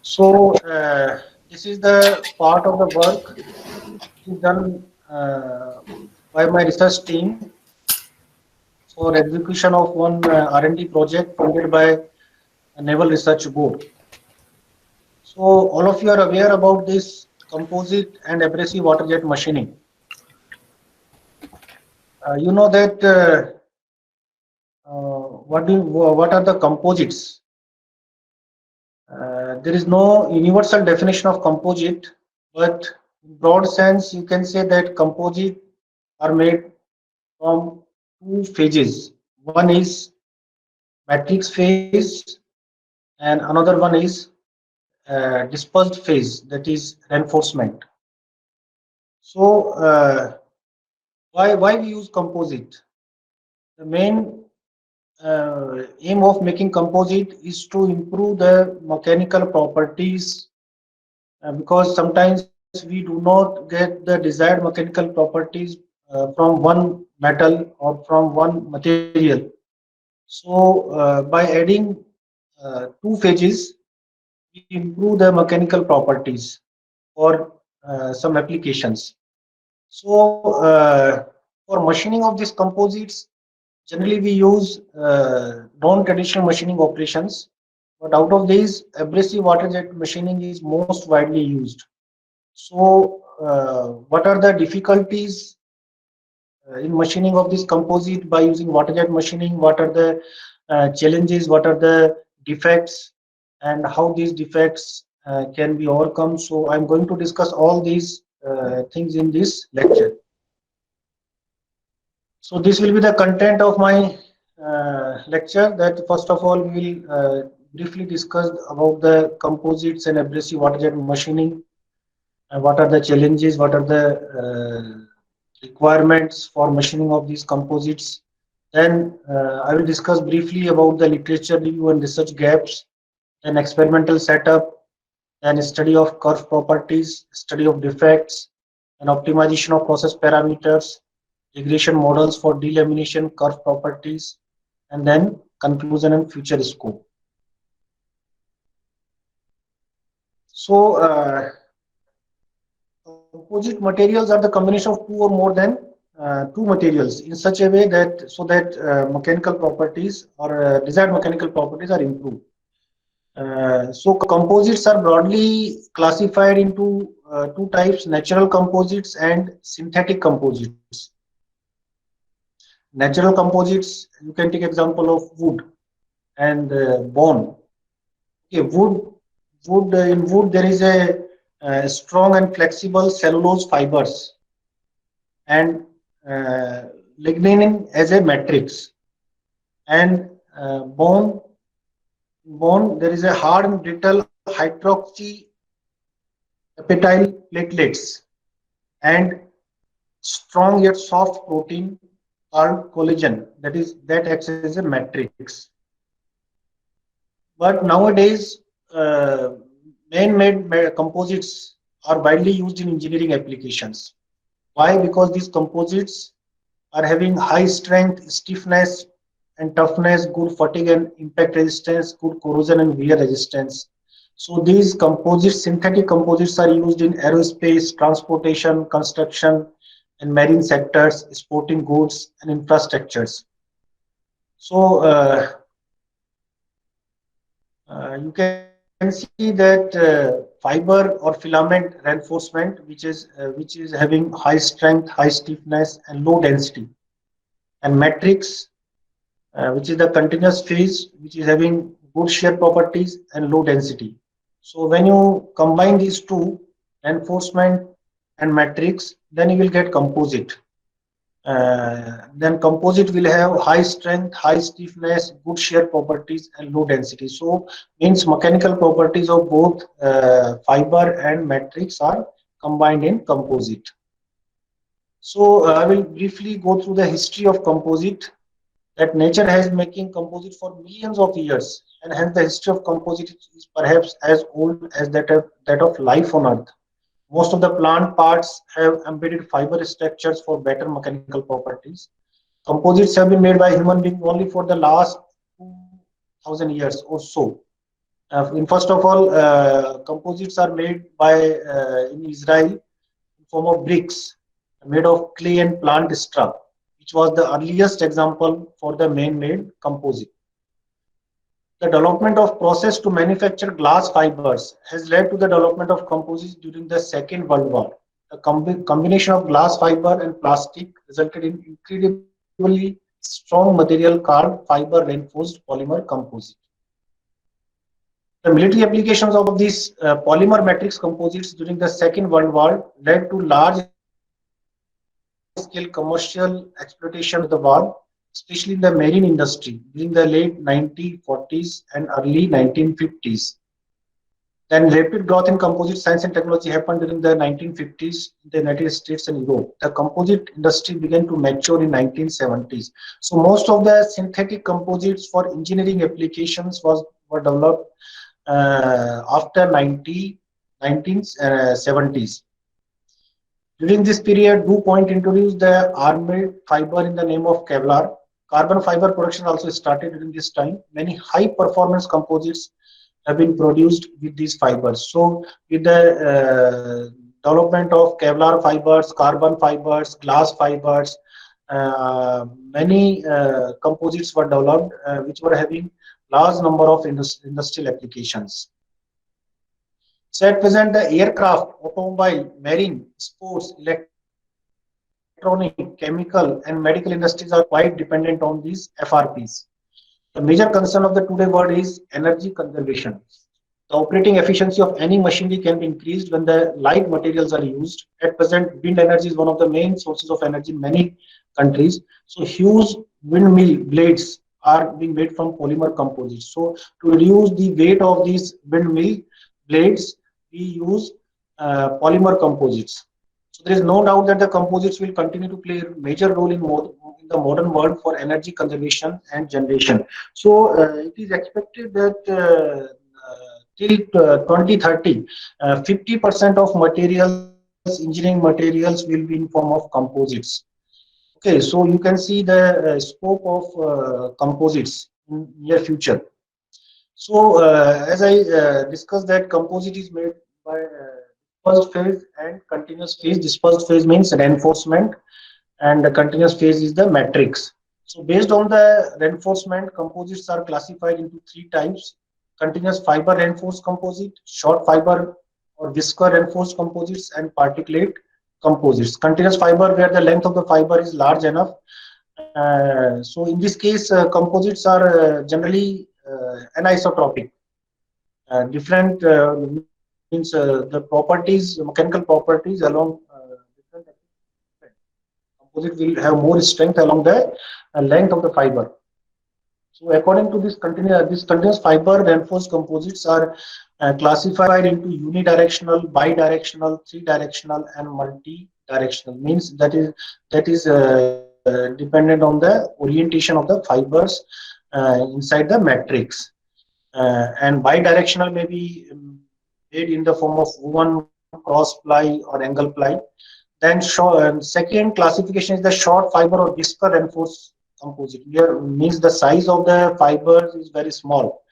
So this is the part of the work which is done by my research team for execution of one R&D project funded by Naval Research Board. So all of you are aware about this composite and abrasive water jet machining. You know that what are the composites? There is no universal definition of composite, but in broad sense, you can say that composite are made from two phases. One is matrix phase, and another one is dispersed phase, that is reinforcement. So, why we use composite? The main aim of making composite is to improve the mechanical properties because sometimes we do not get the desired mechanical properties from one metal or from one material. So by adding two phases, we improve the mechanical properties for some applications. So for machining of these composites, generally we use non-traditional machining operations, but out of these, abrasive water jet machining is most widely used. So, what are the difficulties in machining of this composite by using water jet machining? What are the challenges? What are the defects? And how these defects can be overcome? So, I'm going to discuss all these things in this lecture. So, this will be the content of my lecture. That first of all, we will briefly discuss about the composites and abrasive water jet machining. What are the challenges? What are the requirements for machining of these composites? Then I will discuss briefly about the literature review and research gaps, then experimental setup, then study of curve properties, study of defects, and optimization of process parameters, regression models for delamination curve properties, and then conclusion and future scope. So, composite materials are the combination of two or more than two materials in such a way that so that mechanical properties or desired mechanical properties are improved. So composites are broadly classified into two types: natural composites and synthetic composites. Natural composites, you can take example of wood and bone. Okay, in wood there is a strong and flexible cellulose fibers and uh, lignin as a matrix, and bone there is a hard and brittle hydroxy peptide platelets and strong yet soft protein called collagen, that acts as a matrix. But nowadays man-made composites are widely used in engineering applications. Why? Because these composites are having high strength, stiffness and toughness, good fatigue and impact resistance, good corrosion and wear resistance. So these composites, synthetic composites are used in aerospace, transportation, construction and marine sectors, sporting goods and infrastructures. So you can see that fiber or filament reinforcement, which is having high strength, high stiffness and low density, and matrix, which is the continuous phase, which is having good shear properties and low density. So when you combine these two, reinforcement and matrix, then you will get composite. Then composite will have high strength, high stiffness, good shear properties and low density. So means mechanical properties of both fiber and matrix are combined in composite. So I will briefly go through the history of composite, that nature has making composite for millions of years, and hence the history of composite is perhaps as old as that of life on earth. Most of the plant parts have embedded fiber structures for better mechanical properties. Composites have been made by human beings only for the last 2000 years or so. In first of all, composites are made by in Israel in form of bricks made of clay and plant straw, which was the earliest example for the man-made composite. The development of process to manufacture glass fibers has led to the development of composites during the Second World War. The combination of glass fiber and plastic resulted in incredibly strong material called fiber-reinforced polymer composite. The military applications of these polymer matrix composites during the Second World War led to large-scale commercial exploitation of the war, especially in the marine industry during the late 1940s and early 1950s. Then rapid growth in composite science and technology happened during the 1950s in the United States and Europe. The composite industry began to mature in 1970s. So most of the synthetic composites for engineering applications were developed after 1970s. During this period, DuPont introduced the armored fiber in the name of Kevlar. Carbon fiber production also started during this time. Many high performance composites have been produced with these fibers. So with the development of Kevlar fibers, carbon fibers, glass fibers, many composites were developed which were having large number of industrial applications. So at present, the aircraft, automobile, marine, sports, electronic, chemical, and medical industries are quite dependent on these FRPs. The major concern of the today world is energy conservation. The operating efficiency of any machinery can be increased when the light materials are used. At present, wind energy is one of the main sources of energy in many countries. So huge windmill blades are being made from polymer composites. So to reduce the weight of these windmill blades, we use polymer composites. So there is no doubt that the composites will continue to play a major role in the modern world for energy conservation and generation. So it is expected that till 2030, 50% of materials, engineering materials will be in form of composites. Okay, so you can see the scope of composites in near future. So, as I discussed that composite is made by dispersed phase and continuous phase. Dispersed phase means reinforcement and the continuous phase is the matrix. So, based on the reinforcement, composites are classified into three types: continuous fiber reinforced composite, short fiber or viscous reinforced composites, and particulate composites. Continuous fiber where the length of the fiber is large enough. So in this case, composites are generally anisotropic. Different means the properties, mechanical properties along different composite will have more strength along the length of the fiber. So according to this continuous fiber reinforced composites are classified into unidirectional, bidirectional, three-directional, and multi-directional. Means that is dependent on the orientation of the fibers inside the matrix. And bidirectional may be made in the form of woven cross ply or angle ply. Then second classification is the short fiber or viscous reinforced composite. Here means the size of the fibers is very small.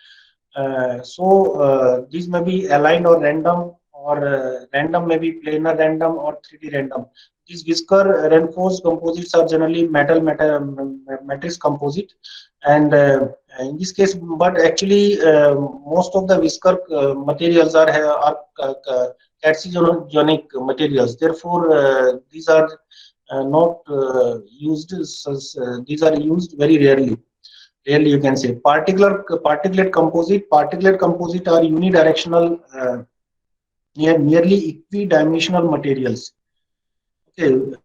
So these may be aligned or random, or random may be planar random or 3D random. These viscous reinforced composites are generally matrix composite, and in this case, but actually most of the viscous materials are carcinogenic materials. Therefore, these are not used. These are used very rarely. Rarely, you can say. Particulate composite. Particulate composite are unidirectional, nearly equidimensional materials. Okay,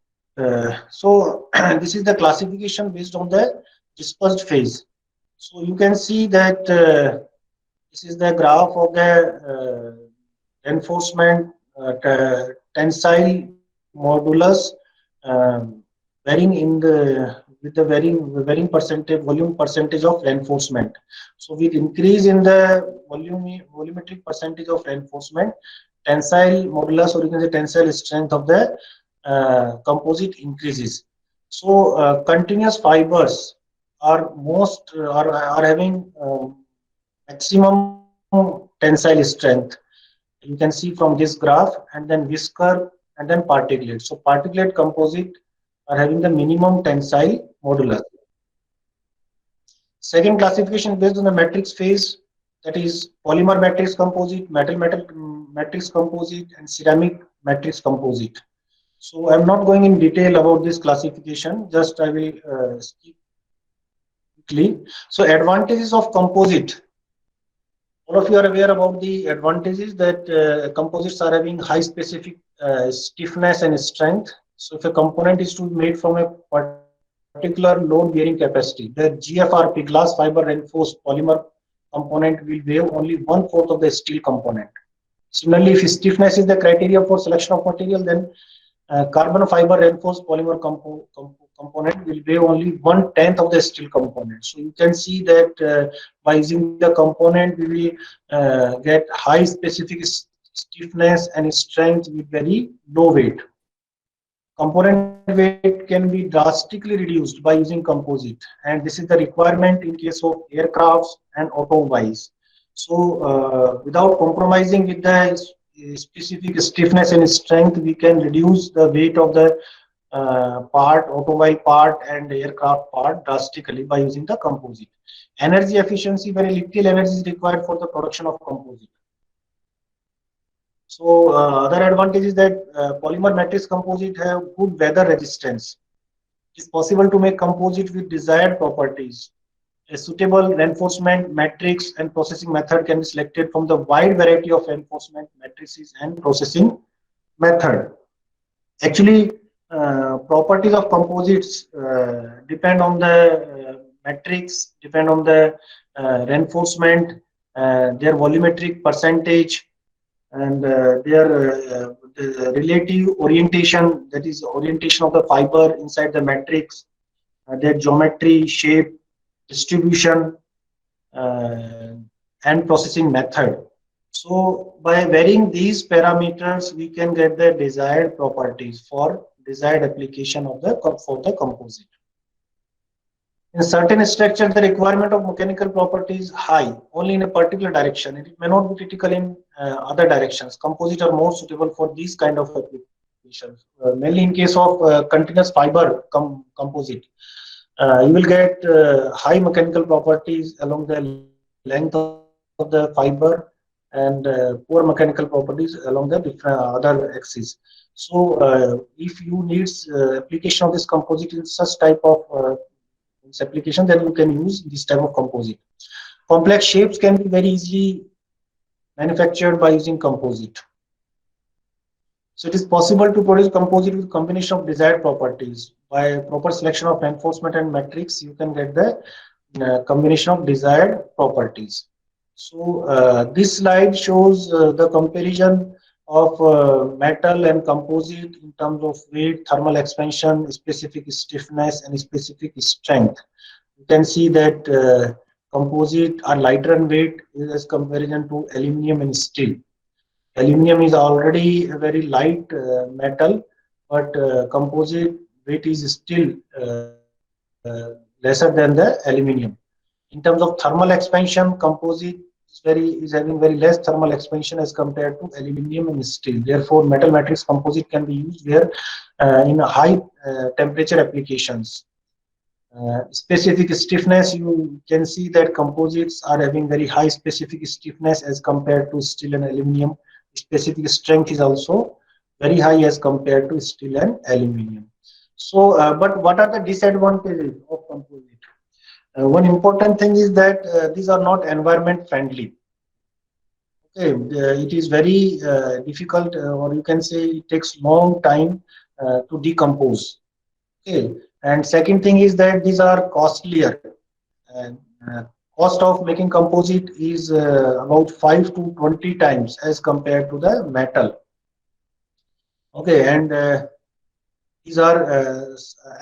so this is the classification based on the dispersed phase. So you can see that this is the graph of the reinforcement tensile modulus varying in the with the varying percentage volume percentage of reinforcement. So with increase in the volumetric percentage of reinforcement, tensile modulus, or you can say tensile strength of the composite increases. So continuous fibers are having maximum tensile strength. You can see from this graph, and then viscous and then particulate. So particulate composite are having the minimum tensile modulus. Second classification based on the matrix phase, that is polymer matrix composite, metal matrix composite, and ceramic matrix composite. So I'm not going in detail about this classification, just I will skip quickly. So advantages of composite. All of you are aware about the advantages that composites are having high specific stiffness and strength. So if a component is to be made from a particular load bearing capacity, the GFRP, glass fiber reinforced polymer component, will weigh only 1/4 of the steel component. Similarly, if stiffness is the criteria for selection of material, then carbon fiber reinforced polymer component will weigh only 1/10 of the steel component. So you can see that by using the component, we will get high specific stiffness and strength with very low weight. Component weight can be drastically reduced by using composite, and this is the requirement in case of aircrafts and automobiles. So without compromising with the specific stiffness and strength, we can reduce the weight of the part, automobile part and aircraft part drastically by using the composite. Energy efficiency, very little energy is required for the production of composite. So other advantage is that polymer matrix composite have good weather resistance. It is possible to make composite with desired properties. A suitable reinforcement matrix and processing method can be selected from the wide variety of reinforcement matrices and processing method. Actually, properties of composites depend on the matrix, depend on the reinforcement, their volumetric percentage, and their the relative orientation, that is orientation of the fiber inside the matrix, their geometry, shape, distribution, and processing method. So by varying these parameters, we can get the desired properties for desired application of the composite. In certain structures, the requirement of mechanical property is high only in a particular direction. It may not be critical in other directions. Composites are more suitable for these kind of applications. Mainly in case of continuous fiber composite, you will get high mechanical properties along the length of the fiber, and poor mechanical properties along the different other axes. So if you need application of this composite in such type of application, then you can use this type of composite. Complex shapes can be very easily manufactured by using composite. So it is possible to produce composite with combination of desired properties. By proper selection of reinforcement and matrix, you can get the combination of desired properties. So this slide shows the comparison of metal and composite in terms of weight, thermal expansion, specific stiffness, and specific strength. You can see that composite are lighter in weight as comparison to aluminum and steel. Aluminum is already a very light metal, but composite weight is still lesser than the aluminum. In terms of thermal expansion, composite is having very less thermal expansion as compared to aluminum and steel. Therefore, metal matrix composite can be used where in high temperature applications. Specific stiffness, you can see that composites are having very high specific stiffness as compared to steel and aluminum. Specific strength is also very high as compared to steel and aluminum. So, but what are the disadvantages of composite? One important thing is that these are not environment friendly. Okay, it is very difficult, or you can say it takes long time to decompose. Okay, and second thing is that these are costlier. And cost of making composite is about 5 to 20 times as compared to the metal. Okay, and these are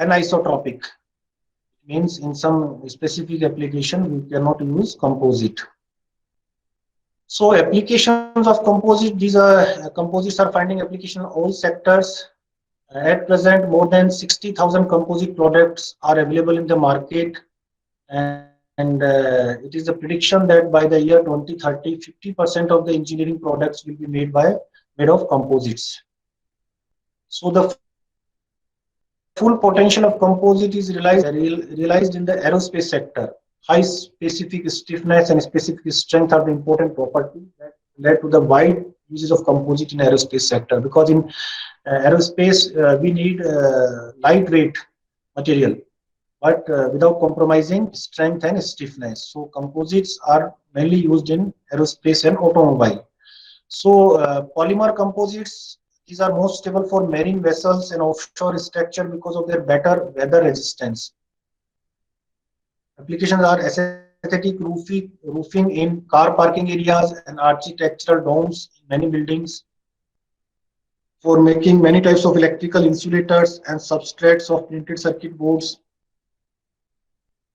anisotropic. Means in some specific application we cannot use composite. So applications of composite, these are composites are finding application in all sectors. At present, more than 60,000 composite products are available in the market, and and it is a prediction that by the year 2030, 50% of the engineering products will be made of composites. So the full potential of composite is realized in the aerospace sector. High specific stiffness and specific strength are the important properties that led to the wide uses of composite in aerospace sector. Because in aerospace we need lightweight material, but without compromising strength and stiffness. So composites are mainly used in aerospace and automobile. So polymer composites, these are most stable for marine vessels and offshore structure because of their better weather resistance. Applications are aesthetic roofing in car parking areas and architectural domes in many buildings, for making many types of electrical insulators and substrates of printed circuit boards.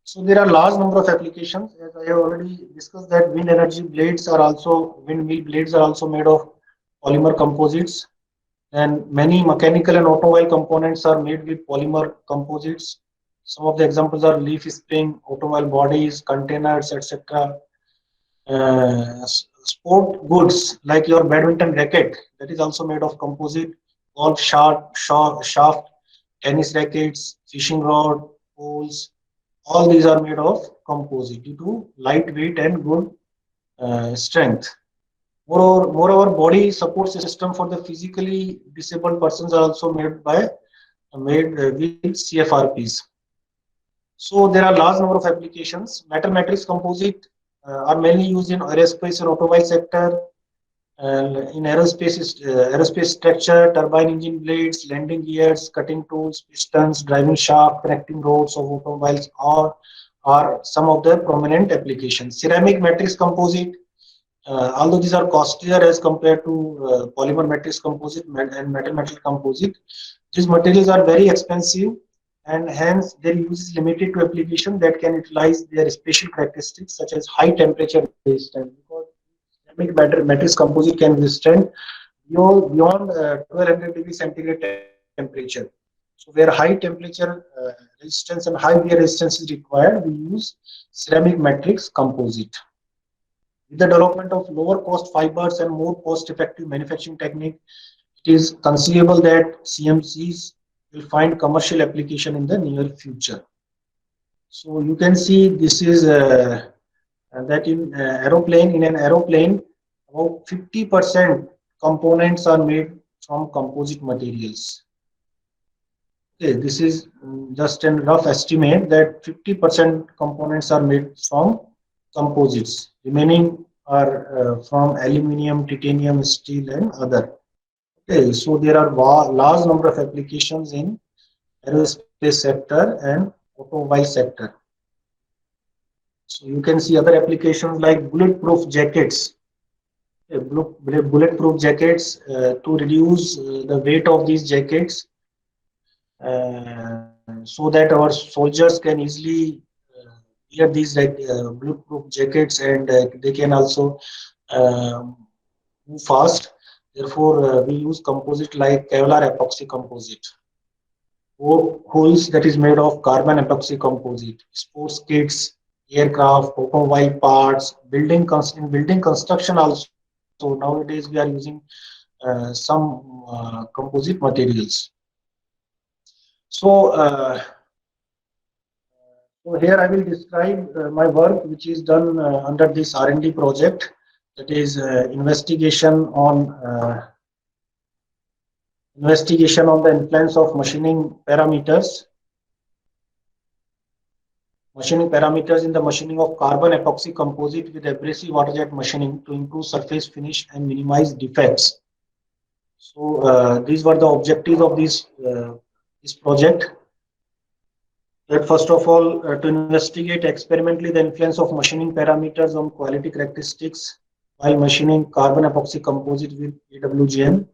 So there are large number of applications, as I have already discussed, that windmill blades are also made of polymer composites, and many mechanical and automobile components are made with polymer composites. Some of the examples are leaf spring, automobile bodies, containers, etc. Sport goods like your badminton racket, that is also made of composite. Golf shaft, tennis rackets, fishing rod, poles, all these are made of composite due to lightweight and good strength. Moreover, body support system for the physically disabled persons are also made with CFRPs. So there are large number of applications. Metal matrix composite are mainly used in aerospace and automobile sector. In aerospace structure, turbine engine blades, landing gears, cutting tools, pistons, driving shaft, connecting rods of automobiles are some of the prominent applications. Ceramic matrix composite, although these are costlier as compared to polymer matrix composite and metal composite, these materials are very expensive, and hence their use is limited to application that can utilize their special characteristics such as high temperature resistance. Because ceramic matrix composite can withstand beyond 1200 degree centigrade temperature. So where high temperature resistance and high wear resistance is required, we use ceramic matrix composite. With the development of lower cost fibers and more cost effective manufacturing technique, it is conceivable that CMCs will find commercial application in the near future. So you can see this is that in an aeroplane, about 50% components are made from composite materials. Okay, this is just a rough estimate that 50% components are made from composites. Remaining are from aluminium, titanium, steel, and other. Okay, so there are large number of applications in aerospace sector and automobile sector. So you can see other applications like bulletproof jackets. Bulletproof jackets, to reduce the weight of these jackets, so that our soldiers can easily wear these bulletproof jackets, and they can also move fast. Therefore, we use composite like Kevlar epoxy composite, or hulls that is made of carbon epoxy composite, sports kits, aircraft, automobile parts, in building construction also. Nowadays we are using some composite materials. So, so here I will describe my work, which is done under this R&D project, that is investigation on the influence of machining parameters in the machining of carbon epoxy composite with abrasive water jet machining to improve surface finish and minimize defects. So these were the objectives of this project. That first of all, to investigate experimentally the influence of machining parameters on quality characteristics while machining carbon epoxy composite with AWGM.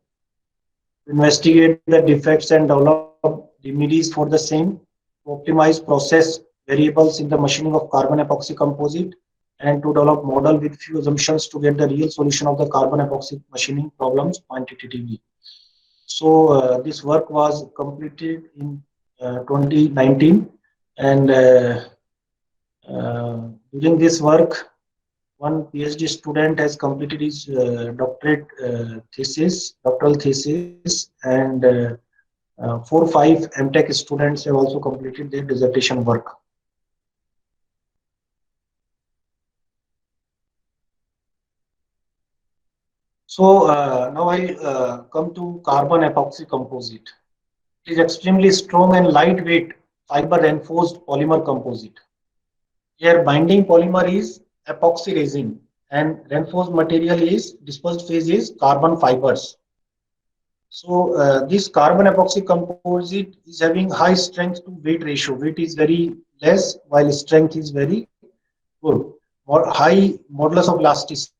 Investigate the defects and develop remedies for the same. To optimize process variables in the machining of carbon epoxy composite, and to develop model with few assumptions to get the real solution of the carbon epoxy machining problems quantitatively. So this work was completed in 2019, and During this work, one PhD student has completed his doctoral thesis, and 4 5 MTech students have also completed their dissertation work. So now I come to carbon epoxy composite. It is extremely strong and lightweight fiber reinforced polymer composite. Here binding polymer is epoxy resin and reinforced material is dispersed phase is carbon fibers. So this carbon epoxy composite is having high strength to weight ratio. Weight is very less while strength is very good. High modulus of elasticity,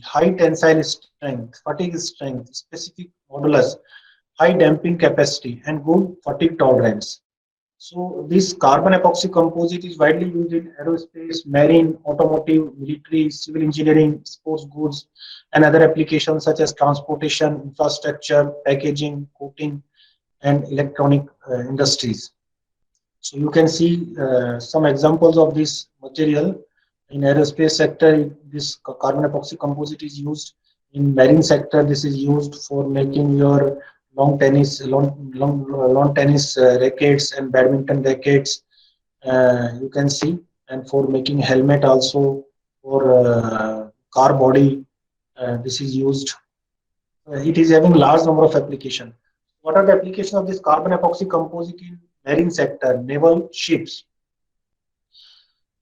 high tensile strength, fatigue strength, specific modulus, high damping capacity, and good fatigue tolerance. So this carbon epoxy composite is widely used in aerospace, marine, automotive, military, civil engineering, sports goods, and other applications such as transportation, infrastructure, packaging, coating, and electronic industries. So you can see some examples of this material in aerospace sector. This carbon epoxy composite is used in marine sector. This is used for making your long tennis rackets and badminton rackets. You can see, and for making helmet also for car body. This is used. It is having large number of application. What are the applications of this carbon epoxy composite in marine sector, naval ships?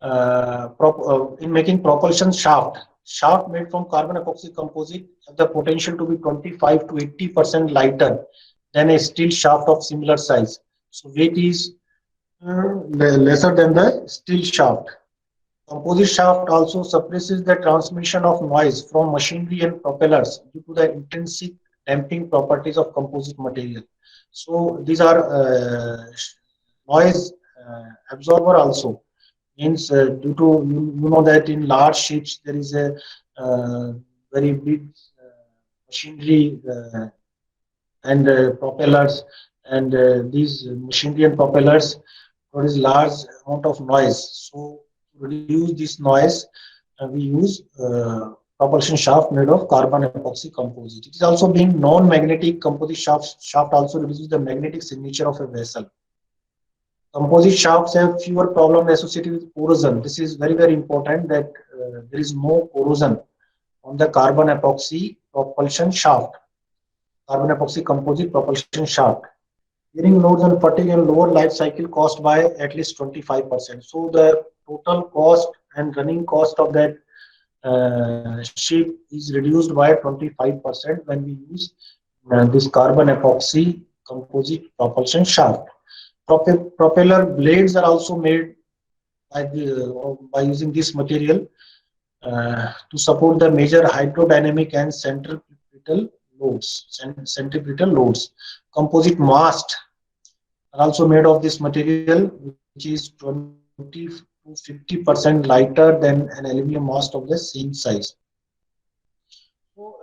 In making propulsion shaft made from carbon epoxy composite have the potential to be 25 to 80% lighter than a steel shaft of similar size. So weight is lesser than the steel shaft. Composite shaft also suppresses the transmission of noise from machinery and propellers due to the intrinsic damping properties of composite material. So these are noise absorber also. Means due to you know that in large ships there is a very big machinery and propellers, and these machinery and propellers produce large amount of noise. So to reduce this noise, we use propulsion shaft made of carbon epoxy composite. It is also being non-magnetic. Composite shaft also reduces the magnetic signature of a vessel. Composite shafts have fewer problems associated with corrosion. This is very important that there is no corrosion on the carbon epoxy propulsion shaft, carbon epoxy composite propulsion shaft. Bearing loads on fatigue and lower life cycle cost by at least 25%. So the total cost and running cost of that ship is reduced by 25% when we use this carbon epoxy composite propulsion shaft. Propeller blades are also made by using this material to support the major hydrodynamic and centripetal loads. Composite mast are also made of this material, which is 20 to 50% lighter than an aluminum mast of the same size. So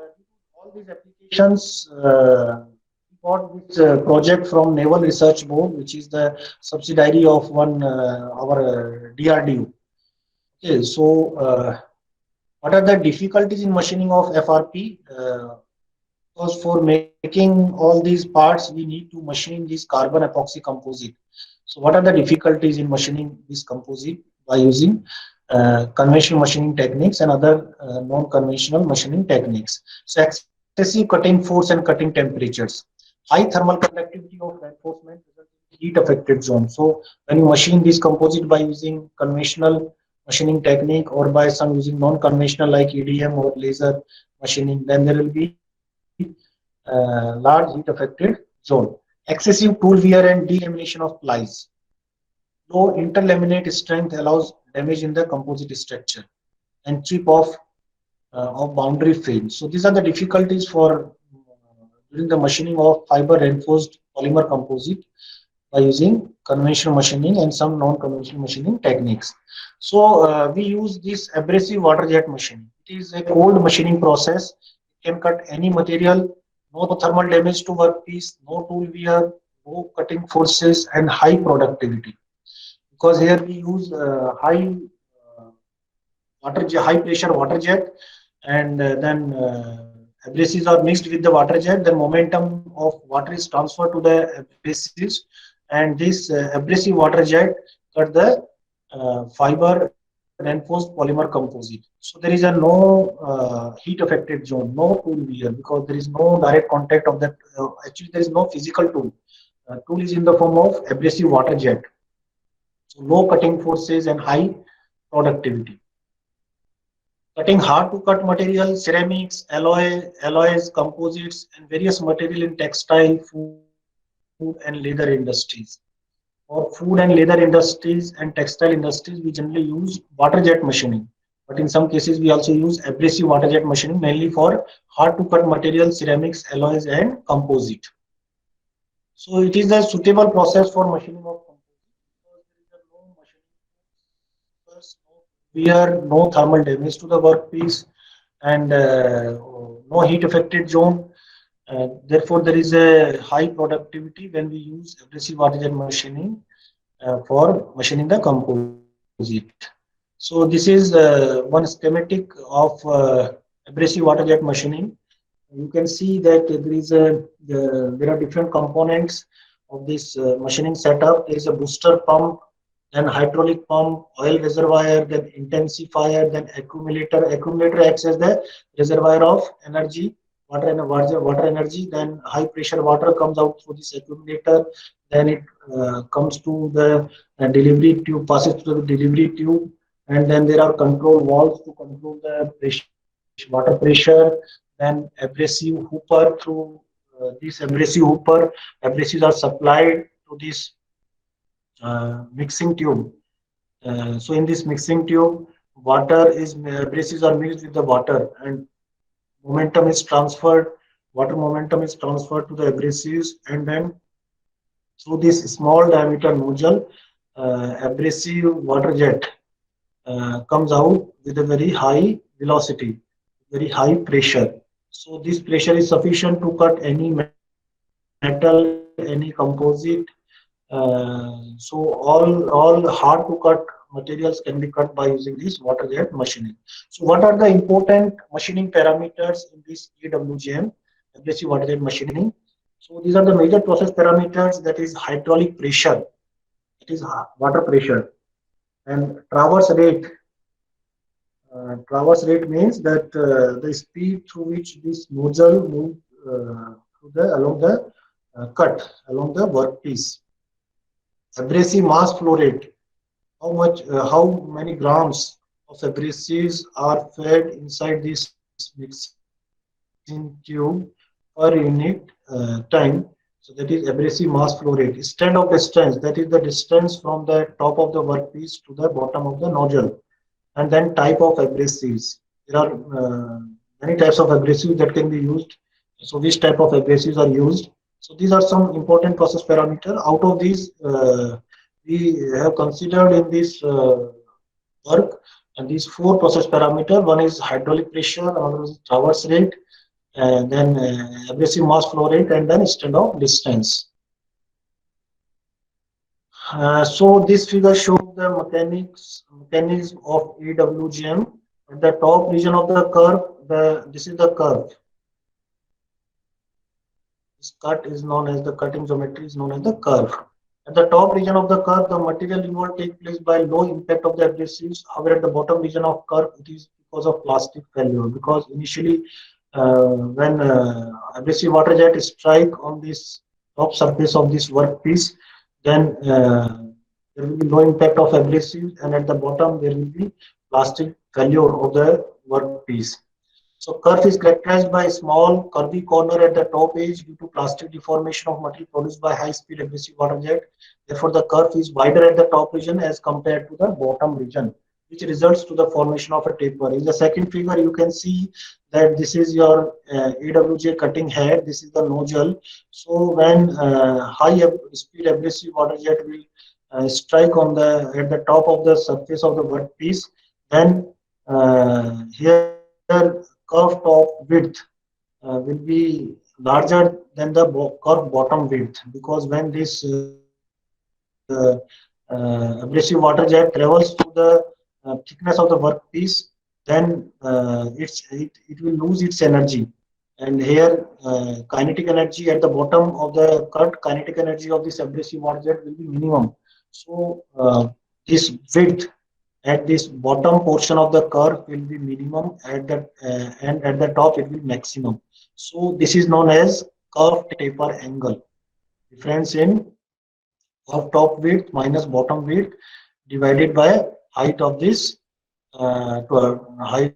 all these applications, we got this project from Naval Research Board, which is the subsidiary of our DRDO. Okay, so what are the difficulties in machining of FRP? Because for making all these parts, we need to machine this carbon epoxy composite. So what are the difficulties in machining this composite by using conventional machining techniques and other non-conventional machining techniques? So excessive cutting force and cutting temperatures, high thermal conductivity of reinforcement heat affected zone. So when you machine this composite by using conventional machining technique or by some using non-conventional like EDM or laser machining, then there will be large heat affected zone. Excessive tool wear and delamination of plies. Low interlaminate strength allows damage in the composite structure and chip of boundary frame. So these are the difficulties for during the machining of fiber reinforced polymer composite by using conventional machining and some non-conventional machining techniques. So we use this abrasive water jet machining. It is a cold machining process. It can cut any material, no thermal damage to workpiece, no tool wear, no cutting forces, and high productivity. Because here we use high high pressure water jet, and then abrasives are mixed with the water jet. The momentum of water is transferred to the abrasives, and this abrasive water jet cut the fiber reinforced polymer composite. So there is a no heat affected zone, no tool wear, because there is no direct contact of that. Actually, there is no physical tool. Tool is in the form of abrasive water jet. So low cutting forces and high productivity. Cutting hard to cut material, ceramics, alloys, composites, and various material in textile, food, and leather industries. For food and leather industries and textile industries, we generally use water jet machining. But in some cases, we also use abrasive water jet machining, mainly for hard to cut material, ceramics, alloys, and composite. So it is a suitable process for machining of composite because there is a no machining process, no wear, no thermal damage to the workpiece, and no heat affected zone. Therefore, there is a high productivity when we use abrasive water machining for machining the composite. So this is one schematic of abrasive water jet machining. You can see that there are different components of this machining setup. There is a booster pump, then hydraulic pump, oil reservoir, then intensifier, then accumulator. Accumulator acts as the reservoir of energy, water energy. Then high pressure water comes out through this accumulator. Then it comes to the delivery tube, passes through the delivery tube, and then there are control valves to control the water pressure. Then abrasive hooper, through this abrasive hooper, abrasives are supplied to this mixing tube. So in this mixing tube, water is abrasives are mixed with the water, and momentum is transferred. Water momentum is transferred to the abrasives, and then through this small diameter nozzle, abrasive water jet comes out with a very high velocity, very high pressure. So this pressure is sufficient to cut any metal, any composite. So all hard to cut materials can be cut by using this water jet machining. So what are the important machining parameters in this AWGM, abrasive water jet machining? So these are the major process parameters, that is hydraulic pressure, it is water pressure, and traverse rate. Traverse rate means that the speed through which this nozzle moves along the along the workpiece. Abrasive mass flow rate, how many grams of abrasives are fed inside this mixing tube per unit time. So that is abrasive mass flow rate. Extent of distance, that is the distance from the top of the workpiece to the bottom of the nozzle. And then type of abrasives. There are many types of abrasives that can be used. So which type of abrasives are used? So these are some important process parameter. Out of these, we have considered in this work, and these four process parameter. One is hydraulic pressure, another is traverse rate, and then abrasive mass flow rate, and then extent of distance. So this figure shows the mechanism of AWGM. At the top region of the curve, this is the curve. This cut is known as the cutting geometry is known as the curve. At the top region of the curve, the material removal takes place by low impact of the abrasives. However, at the bottom region of curve, it is because of plastic failure. Because initially, when abrasive water jet strike on this top surface of this workpiece, then there will be no impact of abrasives, and at the bottom there will be plastic failure of the workpiece. So curve is characterized by small curvy corner at the top edge due to plastic deformation of material produced by high speed abrasive water jet. Therefore, the curve is wider at the top region as compared to the bottom region, which results to the formation of a taper. In the second figure, you can see that this is your AWJ cutting head. This is the nozzle. So when high speed abrasive water jet will strike on at the top of the surface of the workpiece, then here curve top width will be larger than the curve bottom width, because when this abrasive water jet travels through the thickness of the workpiece, then it will lose its energy. And here, kinetic energy at the bottom of the cut, kinetic energy of this abrasive water jet will be minimum. So this width at this bottom portion of the curve will be minimum, at the and at the top it will be maximum. So this is known as curve taper angle. Difference in of top width minus bottom width divided by height of this height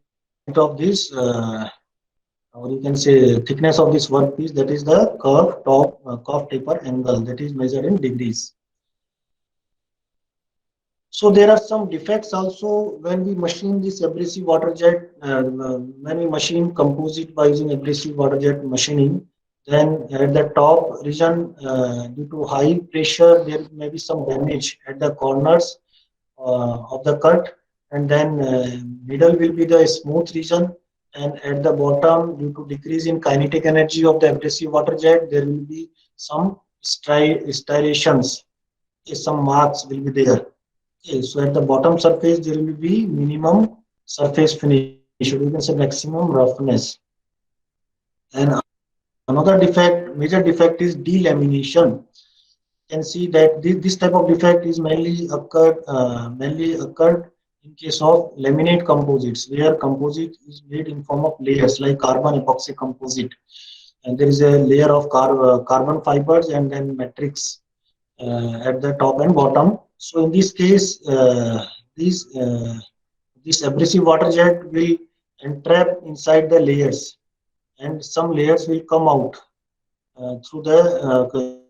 of this or you can say thickness of this workpiece, that is the curve taper angle, that is measured in degrees. So there are some defects also when we machine this abrasive water jet. When we machine composite by using abrasive water jet machining, then at the top region, due to high pressure, there may be some damage at the corners of the cut, and then middle will be the smooth region, and at the bottom, due to decrease in kinetic energy of the abrasive water jet, there will be some striations, some marks will be there. Okay, so at the bottom surface, there will be minimum surface finish, or you can say maximum roughness. And another defect, major defect is delamination. You can see that this type of defect is mainly occurred in case of laminate composites, where composite is made in form of layers like carbon epoxy composite, and there is a layer of carbon fibers and then matrix at the top and bottom. So in this case, this abrasive water jet will entrap inside the layers, and some layers will come out through the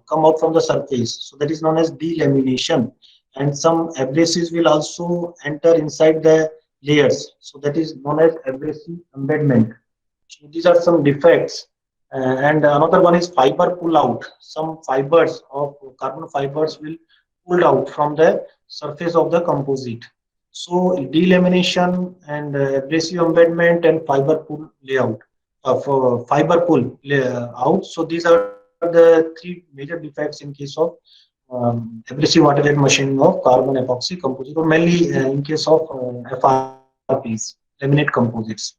come out from the surface. So that is known as delamination. And some abrasives will also enter inside the layers. So that is known as abrasive embedment. So these are some defects. And another one is fiber pull out. Some fibers of carbon fibers will pulled out from the surface of the composite. So delamination and abrasive embedment and fiber pull layout for fiber pull out. So these are the three major defects in case of abrasive water jet machining of carbon epoxy composite, or mainly in case of FRPs, laminate composites.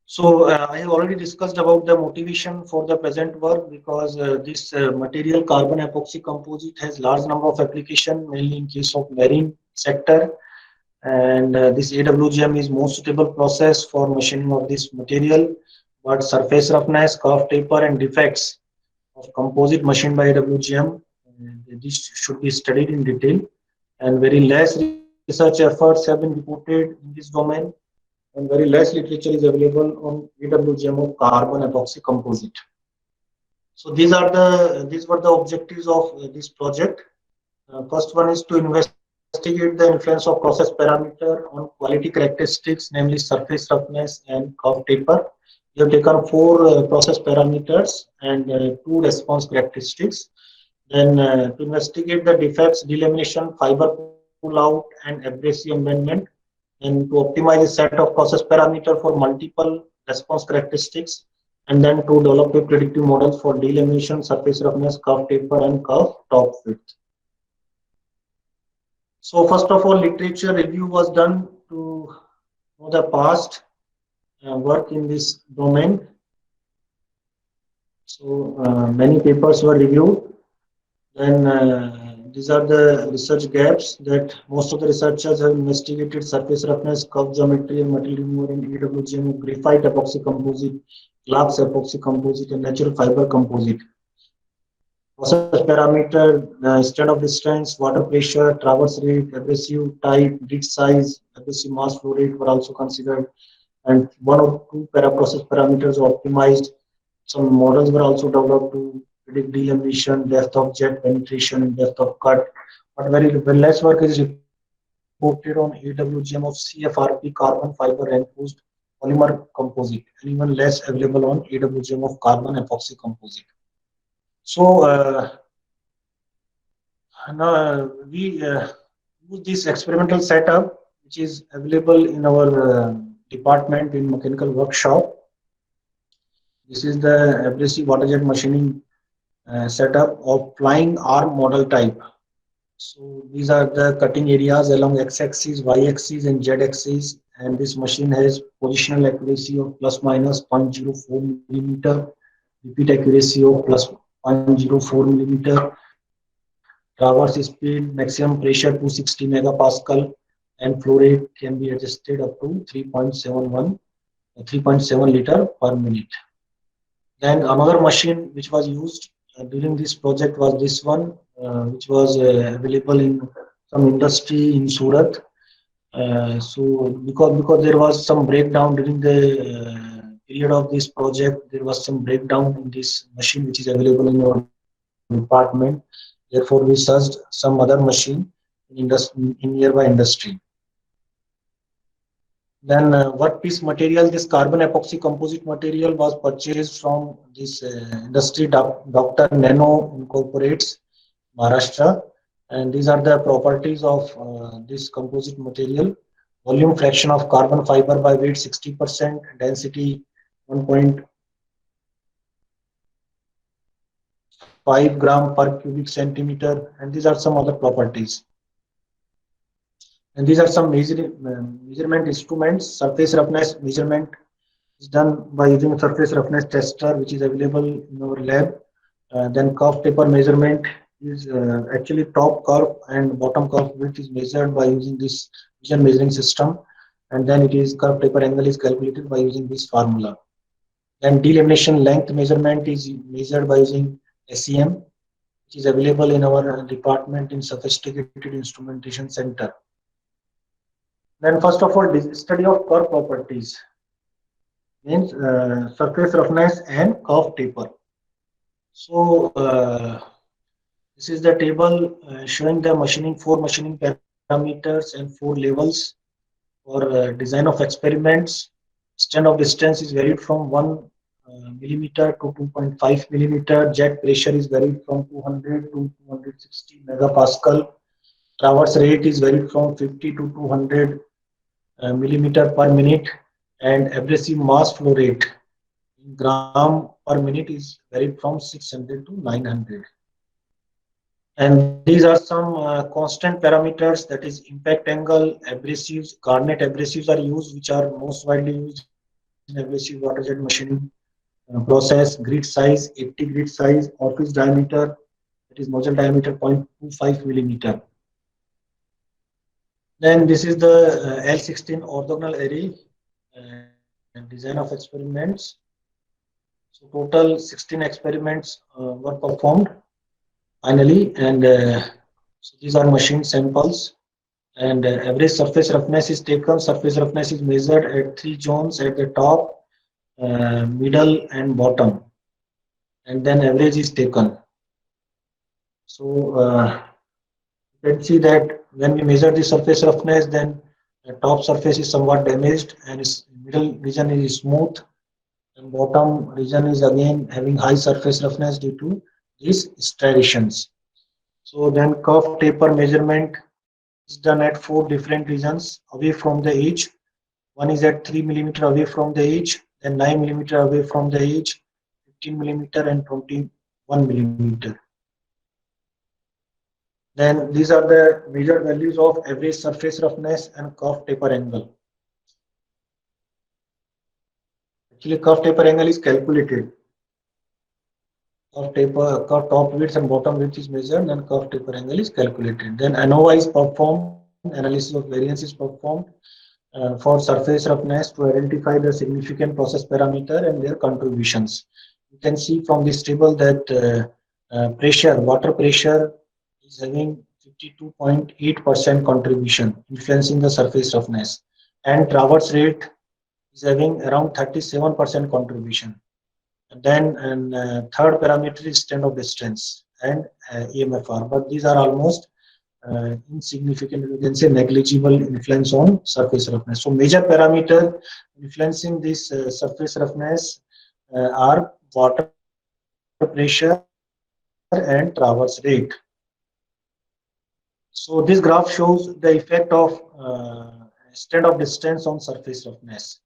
So I have already discussed about the motivation for the present work, because this material carbon epoxy composite has large number of application, mainly in case of marine sector, and this AWGM is most suitable process for machining of this material. But surface roughness, curve taper, and defects of composite machined by AWGM, this should be studied in detail, and very less research efforts have been reported in this domain, and very less literature is available on AWGM of carbon epoxy composite. So these were the objectives of this project. First one is to investigate the influence of process parameter on quality characteristics, namely surface roughness and curve taper. We have taken four process parameters and two response characteristics. Then to investigate the defects, delamination, fiber pull out, and abrasive amendment, and to optimize a set of process parameter for multiple response characteristics, and then to develop a predictive models for delamination, surface roughness, curve taper, and curve top width. So first of all, literature review was done to know the past work in this domain. So many papers were reviewed. Then these are the research gaps that most of the researchers have investigated: surface roughness, curve geometry, and material removal in AWGM, graphite epoxy composite, glass epoxy composite, and natural fiber composite. Process parameter, standard of distance, water pressure, traverse rate, abrasive type, grit size, abrasive mass flow rate were also considered, and one or two process parameters were optimized. Some models were also developed to predict delamination, depth of jet penetration, and depth of cut. But very less work is reported on AWGM of CFRP, carbon fiber reinforced polymer composite, and even less available on AWGM of carbon epoxy composite. So now we use this experimental setup, which is available in our department in mechanical workshop. This is the abrasive water jet machining setup of flying arm model type. So these are the cutting areas along x-axis, y-axis, and z-axis. And this machine has positional accuracy of plus minus 0.04 millimeter, repeat accuracy of plus 0.04 millimeter, traverse speed, maximum pressure 260 megapascal, and flow rate can be adjusted up to 3.7 liter per minute. Then another machine which was used during this project was this one, which was available in some industry in Surat. So because there was some breakdown during the period of this project, there was some breakdown in this machine which is available in our department. Therefore, we searched some other machine in nearby industry. Then workpiece material, this carbon epoxy composite material was purchased from this industry Dr. Nano Incorporates, Maharashtra. And these are the properties of this composite material. Volume fraction of carbon fiber by weight 60%, density 1.5 gram per cubic centimeter, and these are some other properties. And these are some measurement instruments. Surface roughness measurement is done by using a surface roughness tester, which is available in our lab. Then curve taper measurement is actually top curve and bottom curve width is measured by using this vision measuring system. And then it is curve taper angle is calculated by using this formula. Then delamination length measurement is measured by using SEM, which is available in our department in sophisticated instrumentation center. Then first of all, this study of curve properties means surface roughness and curve taper. So this is the table showing the four machining parameters and four levels for design of experiments. Extent of distance is varied from 1 millimeter to 2.5 millimeter. Jet pressure is varied from 200 to 260 megapascal. Traverse rate is varied from 50 to 200 millimeter per minute, and abrasive mass flow rate in gram per minute is varied from 600 to 900. And these are some constant parameters, that is impact angle, abrasives, garnet abrasives are used, which are most widely used in abrasive water jet machining process. Grid size 80 grid size, orifice diameter, that is nozzle diameter 0.25 millimeter. Then this is the L16 orthogonal array and design of experiments. So total 16 experiments were performed finally, and so these are machine samples. And average surface roughness is taken. Surface roughness is measured at 3 zones, at the top, middle, and bottom, and then average is taken. So you can see that when we measure the surface roughness, then the top surface is somewhat damaged, and its middle region is smooth, and bottom region is again having high surface roughness due to these striations. So then curve taper measurement is done at 4 different regions away from the edge. One is at 3 millimeter away from the edge, then 9 millimeter away from the edge, 15 millimeter, and 21 millimeter. Then these are the measured values of average surface roughness and curve taper angle. Actually, curve taper angle is calculated. Curve top width and bottom width is measured, and curve taper angle is calculated. Then ANOVA is performed, analysis of variance is performed for surface roughness to identify the significant process parameter and their contributions. You can see from this table that water pressure is having 52.8% contribution, influencing the surface roughness, and traverse rate is having around 37% contribution. And then third parameter is extent of distance and EMFR, but these are almost insignificant, you can say negligible influence on surface roughness. So major parameter influencing this surface roughness are water pressure and traverse rate. So this graph shows the effect of extent of distance on surface roughness.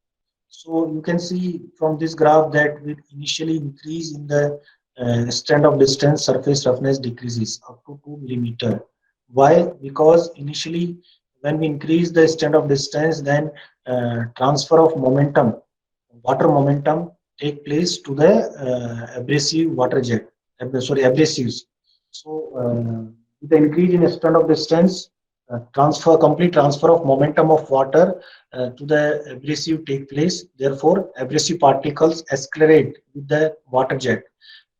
So you can see from this graph that with initially increase in the extent of distance, surface roughness decreases up to 2 millimeter. Why? Because initially when we increase the standoff distance, then transfer of momentum, water momentum take place to the abrasive water jet, sorry, abrasives. So with the increase in standoff distance, complete transfer of momentum of water to the abrasive take place. Therefore, abrasive particles accelerate with the water jet.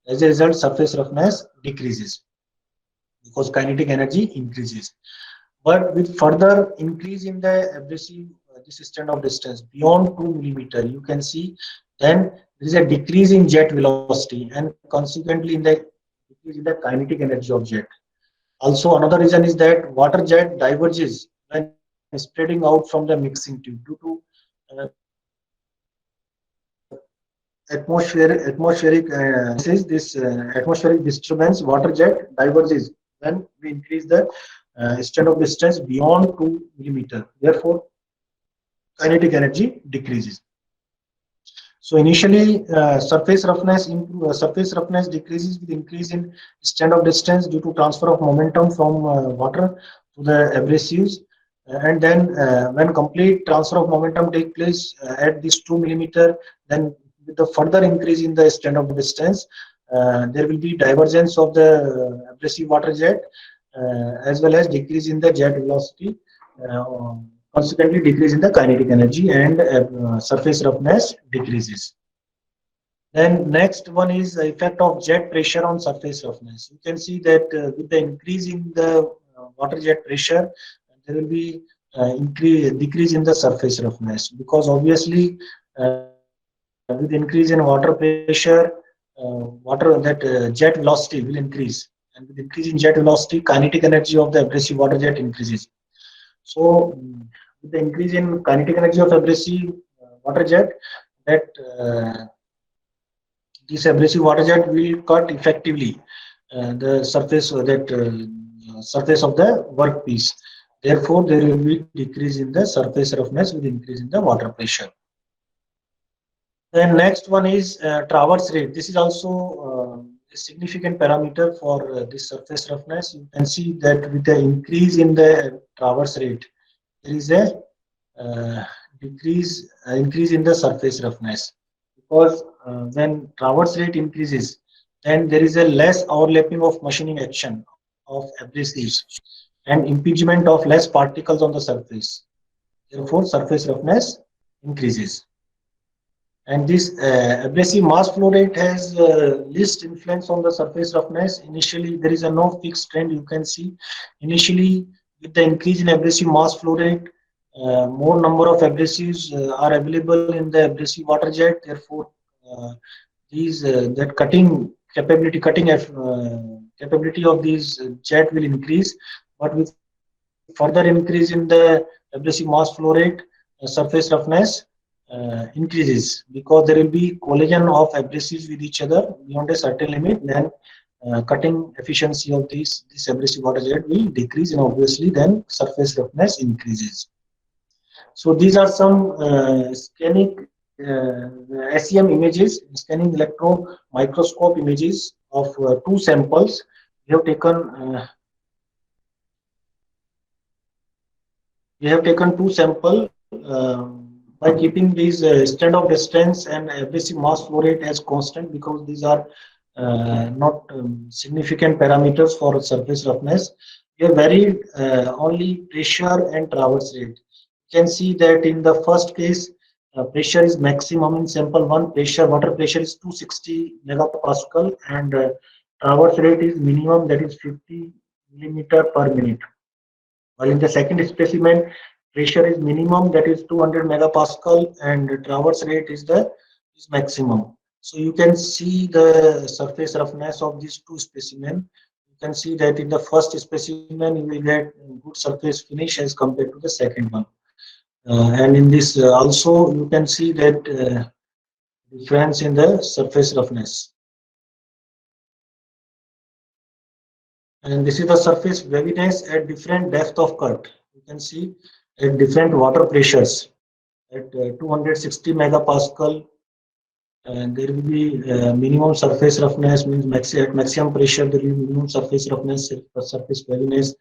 As a result, surface roughness decreases because kinetic energy increases. But with further increase in the abrasive this standoff distance beyond 2 millimeter, you can see then there is a decrease in jet velocity and consequently in the decrease in the kinetic energy of jet. Also, another reason is that water jet diverges when spreading out from the mixing tube due to atmospheric disturbance. Water jet diverges when we increase the standoff distance beyond 2 millimeter. Therefore, kinetic energy decreases. So initially, surface roughness decreases with increase in standoff distance due to transfer of momentum from water to the abrasives. And then when complete transfer of momentum take place at this 2 millimeter, then with the further increase in the standoff distance, there will be divergence of the abrasive water jet as well as decrease in the jet velocity. Uh, Consequently, decrease in the kinetic energy and surface roughness decreases. Then next one is the effect of jet pressure on surface roughness. You can see that with the increase in the water jet pressure, there will be decrease in the surface roughness, because obviously with increase in water pressure, water that jet velocity will increase, and with increase in jet velocity, kinetic energy of the abrasive water jet increases. So with the increase in kinetic energy of abrasive water jet, that this abrasive water jet will cut effectively the surface of the workpiece. Therefore, there will be decrease in the surface roughness with increase in the water pressure. Then next one is traverse rate. This is also a significant parameter for this surface roughness. You can see that with the increase in the traverse rate, there is a uh, increase in the surface roughness, because when traverse rate increases, then there is a less overlapping of machining action of abrasives and impingement of less particles on the surface. Therefore, surface roughness increases. And this abrasive mass flow rate has least influence on the surface roughness. Initially, there is a no fixed trend. You can see initially with the increase in abrasive mass flow rate, more number of abrasives are available in the abrasive water jet. Therefore, uh, these that capability of these jet will increase. But with further increase in the abrasive mass flow rate, surface roughness increases, because there will be collision of abrasives with each other beyond a certain limit. Then cutting efficiency of this abrasive water jet will decrease, and obviously then surface roughness increases. So these are some scanning SEM images, scanning electron microscope images of two samples. We have taken two sample by keeping these standoff distance and abrasive mass flow rate as constant, because these are not significant parameters for surface roughness. We have varied only pressure and traverse rate. You can see that in the first case, pressure is maximum in sample 1. Water pressure is 260 megapascal, and traverse rate is minimum, that is 50 millimeter per minute. While in the second specimen, pressure is minimum, that is 200 megapascal, and traverse rate is maximum. So you can see the surface roughness of these two specimens. You can see that in the first specimen you will get good surface finish as compared to the second one. And in this also you can see that difference in the surface roughness. And this is the surface waviness at different depth of cut. You can see at different water pressures at 260 megapascal, and there will be minimum surface roughness, means at maximum pressure there will be minimum surface roughness, surface waviness.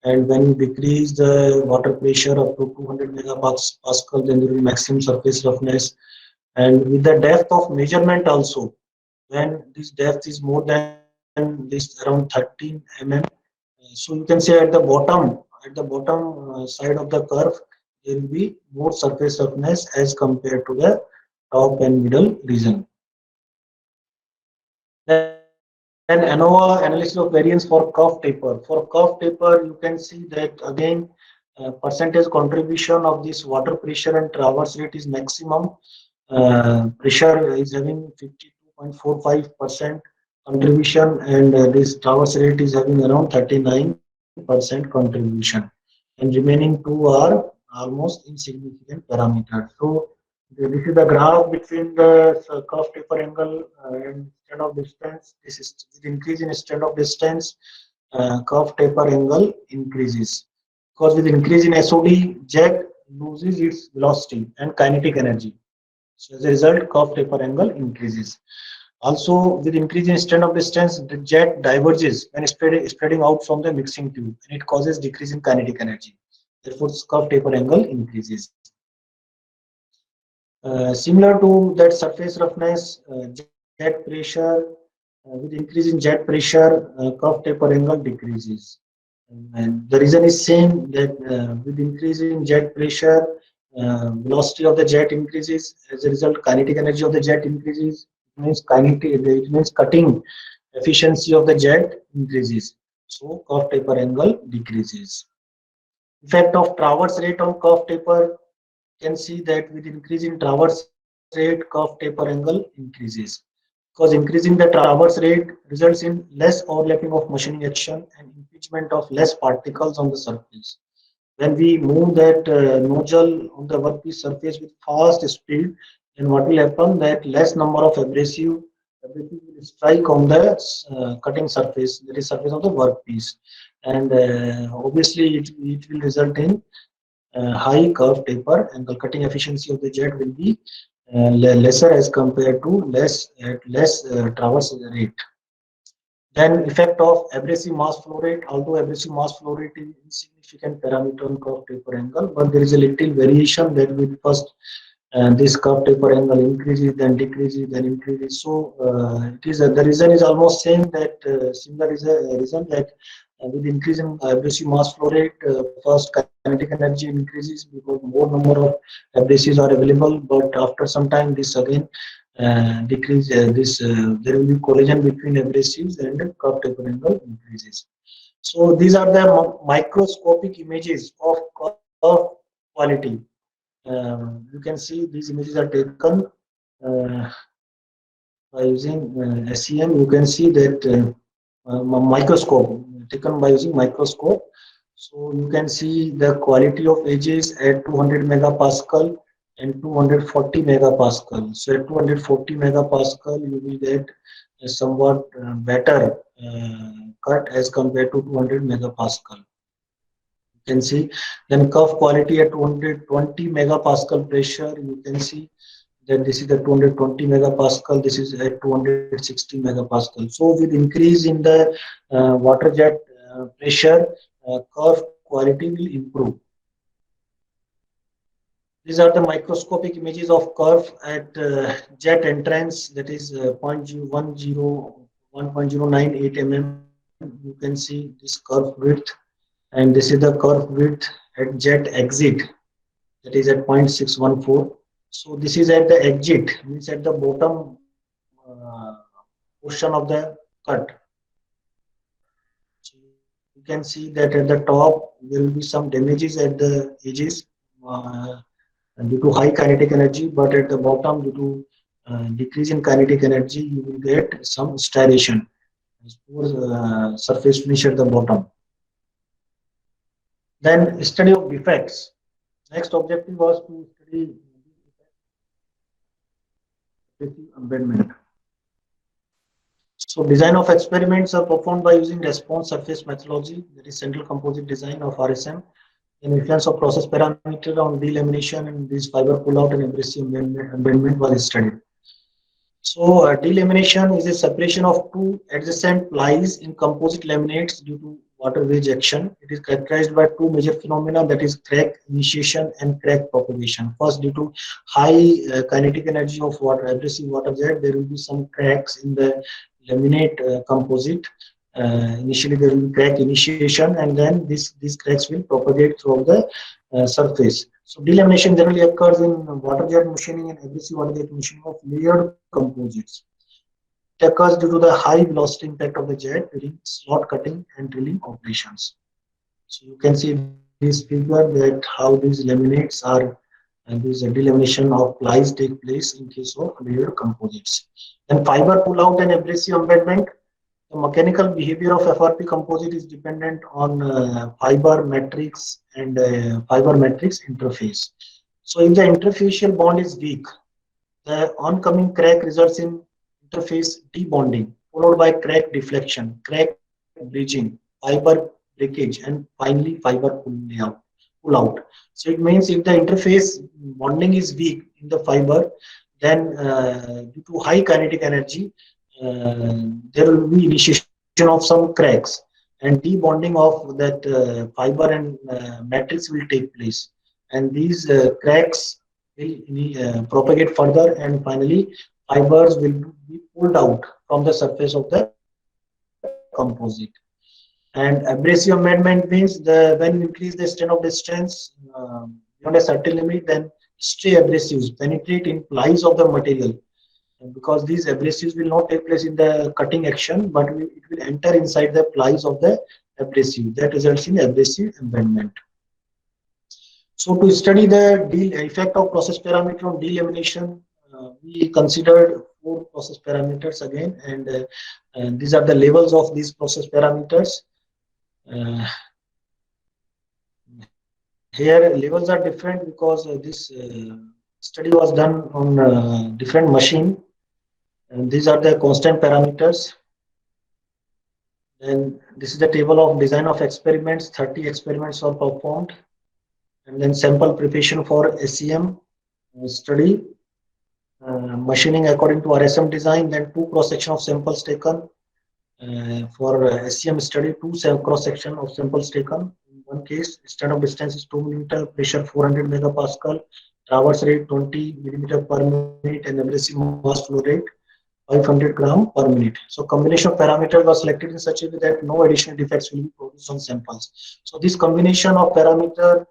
And when you decrease the water pressure up to 200 megapascal, then there will be maximum surface roughness. And with the depth of measurement also, when this depth is more than this around 13 mm, so you can say at the bottom side of the curve, there will be more surface roughness as compared to the top and middle region. Then ANOVA analysis of variance for curve taper. For curve taper, you can see that again percentage contribution of this water pressure and traverse rate is maximum. Pressure is having 52.45% contribution, and this traverse rate is having around 39% contribution, and remaining two are almost insignificant parameters. So this is the graph between the curve taper angle and stand of distance. This is with increase in stand of distance, curve taper angle increases, because with increase in SOD, jet loses its velocity and kinetic energy. So as a result, curve taper angle increases. Also, with increase in stand of distance, the jet diverges when spreading out from the mixing tube, and it causes decrease in kinetic energy. Therefore, curve taper angle increases. Similar to that surface roughness, jet pressure, with increase in jet pressure, curve taper angle decreases. And the reason is same, that with increase in jet pressure, velocity of the jet increases. As a result, kinetic energy of the jet increases. It means cutting efficiency of the jet increases. So curve taper angle decreases. Effect of traverse rate on curve taper, can see that with increase in traverse rate, curve taper angle increases, because increasing the traverse rate results in less overlapping of machining action and impingement of less particles on the surface. When we move that nozzle on the workpiece surface with fast speed, then what will happen, that less number of abrasive will strike on the cutting surface, that is surface of the workpiece, and obviously it will result in high curve taper angle. Cutting efficiency of the jet will be lesser as compared to less traverse rate. Then effect of abrasive mass flow rate. Although abrasive mass flow rate is insignificant parameter on curve taper angle, but there is a little variation that will first this curve taper angle increases, then decreases, then increases. So it is the reason is almost same, that similar is a reason that with increase in abrasive mass flow rate, first kinetic energy increases because more number of abrasives are available, but after some time this again decrease. There will be collision between abrasives and curve taper angle increases. So these are the microscopic images of curve quality. You can see these images are taken uh, by using SEM. You can see that microscope, taken by using microscope. So you can see the quality of edges at 200 megapascal and 240 megapascal. So at 240 megapascal, you will get a somewhat better cut as compared to 200 megapascal. You can see then curve quality at 220 megapascal pressure. You can see then this is the 220 megapascal, this is at 260 megapascal. So with increase in the water jet pressure, curve quality will improve. These are the microscopic images of curve at jet entrance, that is 1.09 mm. You can see this curve width, and this is the curve width at jet exit, that is at 0.614. So this is at the exit, means at the bottom portion of the cut. So you can see that at the top there will be some damages at the edges due to high kinetic energy, but at the bottom due to decrease in kinetic energy, you will get some striation, poor surface finish at the bottom. Then study of defects. Next objective was to study embedment. So design of experiments are performed by using response surface methodology, that is central composite design of RSM. An influence of process parameter on delamination and this fiber pullout and abrasive embedment was studied. So delamination is a separation of two adjacent plies in composite laminates due to water wedge action. It is characterized by two major phenomena, that is crack initiation and crack propagation. First, due to high kinetic energy of water, abrasive water jet, there will be some cracks in the laminate composite. Initially, there will be crack initiation, and then these cracks will propagate throughout the surface. So, delamination generally occurs in water jet machining and abrasive water jet machining of layered composites. It occurs due to the high velocity impact of the jet during slot cutting and drilling operations. So you can see this figure that how these laminates are, and this delamination of plies take place in case of layered composites. Then fiber pull out and abrasive embedment. The mechanical behavior of FRP composite is dependent on fiber matrix and fiber matrix interface. So if the interfacial bond is weak, the oncoming crack results in interface debonding, followed by crack deflection, crack bridging, fiber breakage, and finally fiber pull out. So it means if the interface bonding is weak in the fiber, then due to high kinetic energy, there will be initiation of some cracks, and debonding of that fiber and matrix will take place, and these cracks will propagate further, and finally fibers will be pulled out from the surface of the composite. And abrasive amendment means when you increase the strain of distance beyond a certain limit, then stray abrasives penetrate in plies of the material. And because these abrasives will not take place in the cutting action, but it will enter inside the plies of the abrasive. That results in abrasive embedment. So to study the effect of process parameter on delamination, we considered four process parameters again, and these are the levels of these process parameters. Uh, Here levels are different because this study was done on different machine, and these are the constant parameters. Then this is the table of design of experiments. 30 experiments were performed, and then sample preparation for SEM study, machining according to RSM design, then two cross section of samples taken for SEM study, two cross section of samples taken. In one case, standard distance is 2 millimeter, pressure 400 megapascal, traverse rate 20 millimeter per minute, and abrasive mass flow rate 500 gram per minute. So combination of parameters was selected in such a way that no additional defects will be produced on samples. So this combination of parameter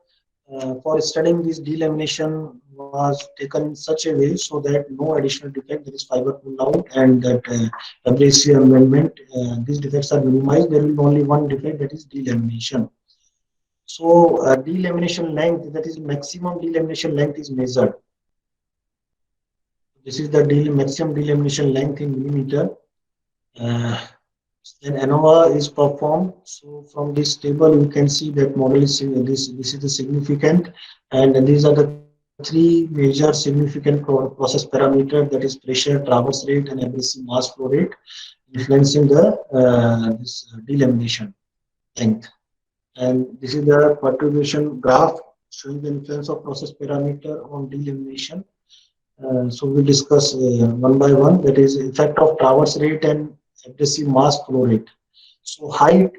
for studying this delamination was taken in such a way so that no additional defect, that is fiber pull out and that abrasive amendment, these defects are minimized. There will be only one defect, that is delamination. So delamination length, that is maximum delamination length, is measured. This is the maximum delamination length in millimeter. Then ANOVA is performed. So from this table, you can see that model is this is the significant, and these are the three major significant process parameters, that is pressure, traverse rate, and abrasive mass flow rate, influencing the this delamination length. And this is the perturbation graph showing the influence of process parameter on delamination. So we discuss one by one, that is effect of traverse rate and abrasive mass flow rate. So high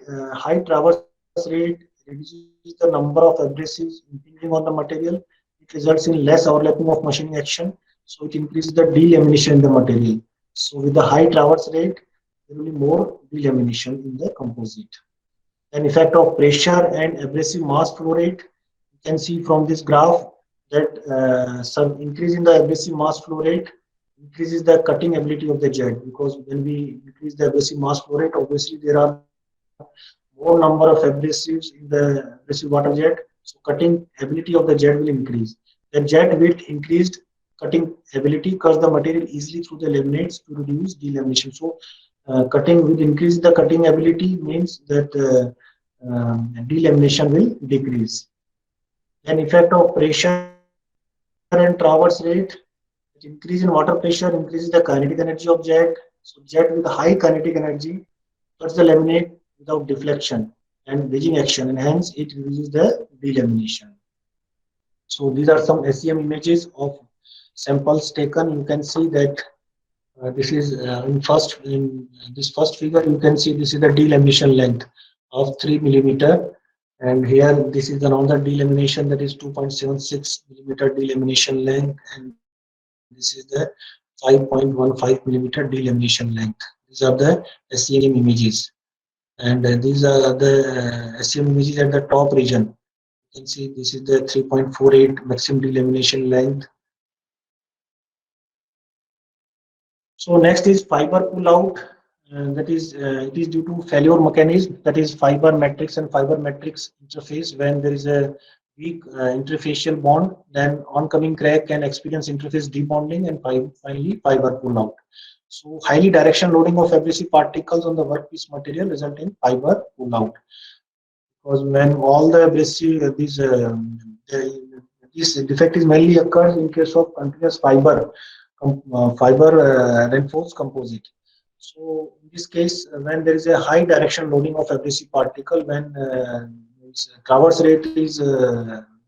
traverse rate reduces the number of abrasives impinging on the material. It results in less overlapping of machining action. So it increases the delamination in the material. So with the high traverse rate, there will be more delamination in the composite. An effect of pressure and abrasive mass flow rate. You can see from this graph that some increase in the abrasive mass flow rate increases the cutting ability of the jet, because when we increase the abrasive mass flow rate, obviously there are more number of abrasives in the abrasive water jet, so cutting ability of the jet will increase. The jet width increased cutting ability cuts the material easily through the laminates to reduce delamination. So cutting with increase the cutting ability means that delamination will decrease. Then effect of pressure and traverse rate. Increase in water pressure increases the kinetic energy of jet. So jet with high kinetic energy cuts the laminate without deflection and wedging action, and hence it reduces the delamination. So these are some SEM images of samples taken. You can see that this is in this first figure. You can see this is the delamination length of 3 millimeter. And here this is another delamination, that is 2.76 millimeter delamination length, and this is the 5.15 millimeter delamination length. These are the SEM images, and these are the SEM images at the top region. You can see this is the 3.48 maximum delamination length. So next is fiber pull out. That is it is due to failure mechanism, that is fiber matrix and fiber matrix interface. When there is a weak interfacial bond, then oncoming crack can experience interface debonding, and finally fiber pull out. So highly direction loading of abrasive particles on the workpiece material result in fiber pull out, because when all the abrasive this defect is mainly occurs in case of continuous fiber reinforced composite. So in this case, when there is a high direction loading of abrasive particle, when its traverse rate is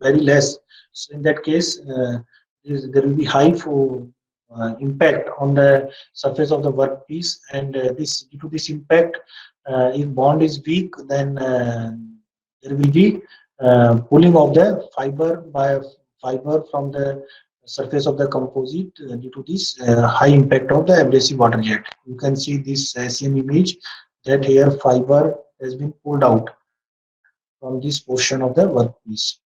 very less, so in that case, there will be high for impact on the surface of the workpiece, and this due to this impact, if bond is weak, then there will be pulling of the fiber from the surface of the composite due to this high impact of the abrasive water jet. You can see this same image, that here fiber has been pulled out from this portion of the workpiece.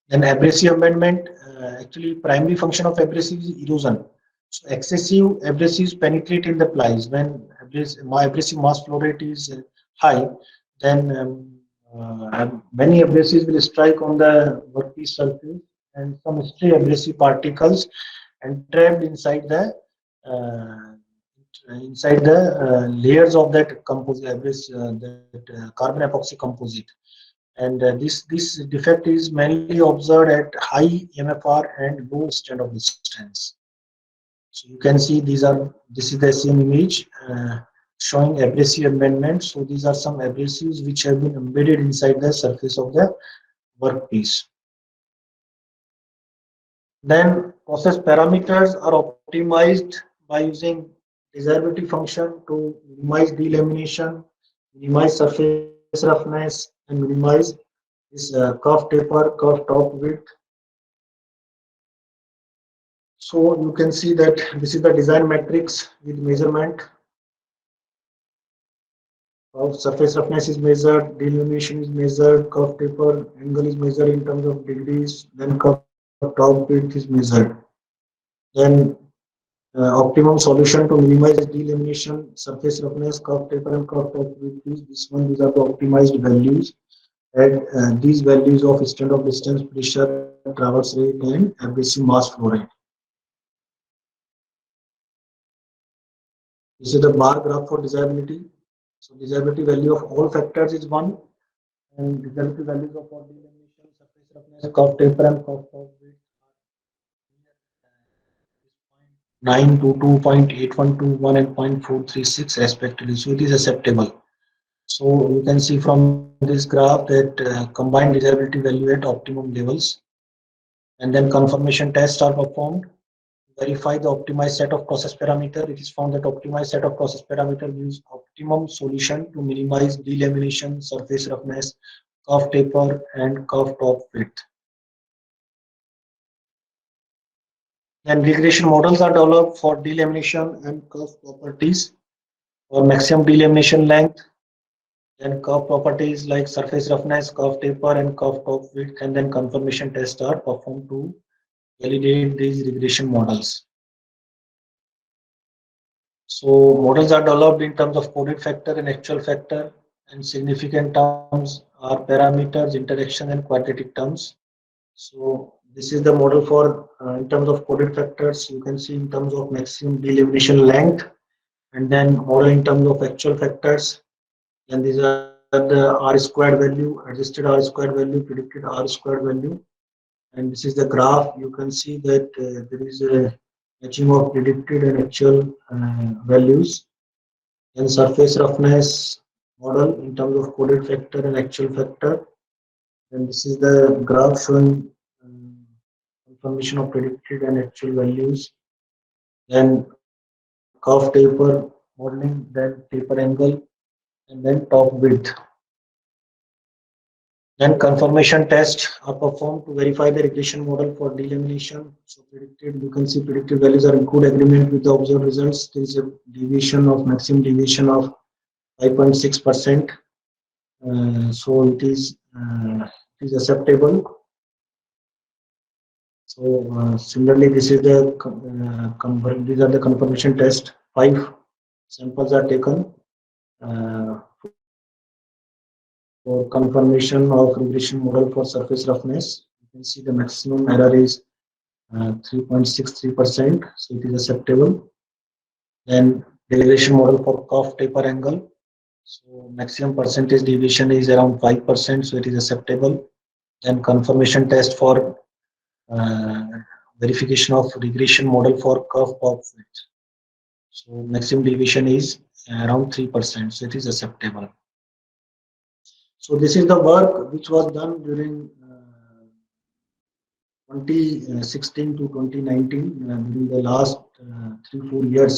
Then abrasive amendment, actually primary function of abrasive is erosion. So excessive abrasives penetrate in the plies. When abrasive mass flow rate is high, then many abrasives will strike on the workpiece surface, and some stray abrasive particles entrapped inside the layers of that composite carbon epoxy composite. And this defect is mainly observed at high MFR and low standoff distance. So you can see this is the same image showing abrasive amendment. So these are some abrasives which have been embedded inside the surface of the workpiece. Then process parameters are optimized by using desirability function to minimize delamination, minimize surface roughness, and minimize this curve taper, curve top width. So you can see that this is the design matrix with measurement of surface roughness is measured, delamination is measured, curve taper angle is measured in terms of degrees, then curve top width is measured. Then optimum solution to minimize delamination, surface roughness, curve taper, and curve top width is this one. These are the optimized values. And these values of standoff distance, pressure, traverse rate, and abrasive mass flow rate. This is the bar graph for desirability. So desirability value of all factors is 1, and desirability values of all delamination, surface roughness, curve taper, and curve top width are 922.8121 and 0.436 respectively. So it is acceptable. So you can see from this graph that combined desirability value at optimum levels, and then confirmation tests are performed. Verify the optimized set of process parameter. It is found that optimized set of process parameter gives optimum solution to minimize delamination, surface roughness, curve taper, and curve top width. Then regression models are developed for delamination and curve properties, for maximum delamination length, then curve properties like surface roughness, curve taper, and curve top width, and then confirmation tests are performed to validate these regression models. So models are developed in terms of coded factor and actual factor, and significant terms are parameters, interaction, and quadratic terms. So this is the model for in terms of coded factors. You can see in terms of maximum delamination length, and then model in terms of actual factors. And these are the R squared value, adjusted R squared value, predicted R squared value. And this is the graph. You can see that there is a matching of predicted and actual values. And surface roughness model in terms of coded factor and actual factor. And this is the graph showing information of predicted and actual values. Then curve taper model modeling, then taper angle, and then top width. Then confirmation tests are performed to verify the regression model for delamination. So predicted, you can see predicted values are in good agreement with the observed results. There is a deviation of maximum deviation of 5.6%. So it is acceptable. So similarly, this is the these are the confirmation test. 5 samples are taken for confirmation of regression model for surface roughness. You can see the maximum error is 3.63%, so it is acceptable. Then regression model for curve taper angle. So maximum percentage deviation is around 5%, so it is acceptable. Then confirmation test for verification of regression model for curve pop width. So maximum deviation is around 3%, so it is acceptable. So this is the work which was done during 2016 to 2019, during the last 3-4 years.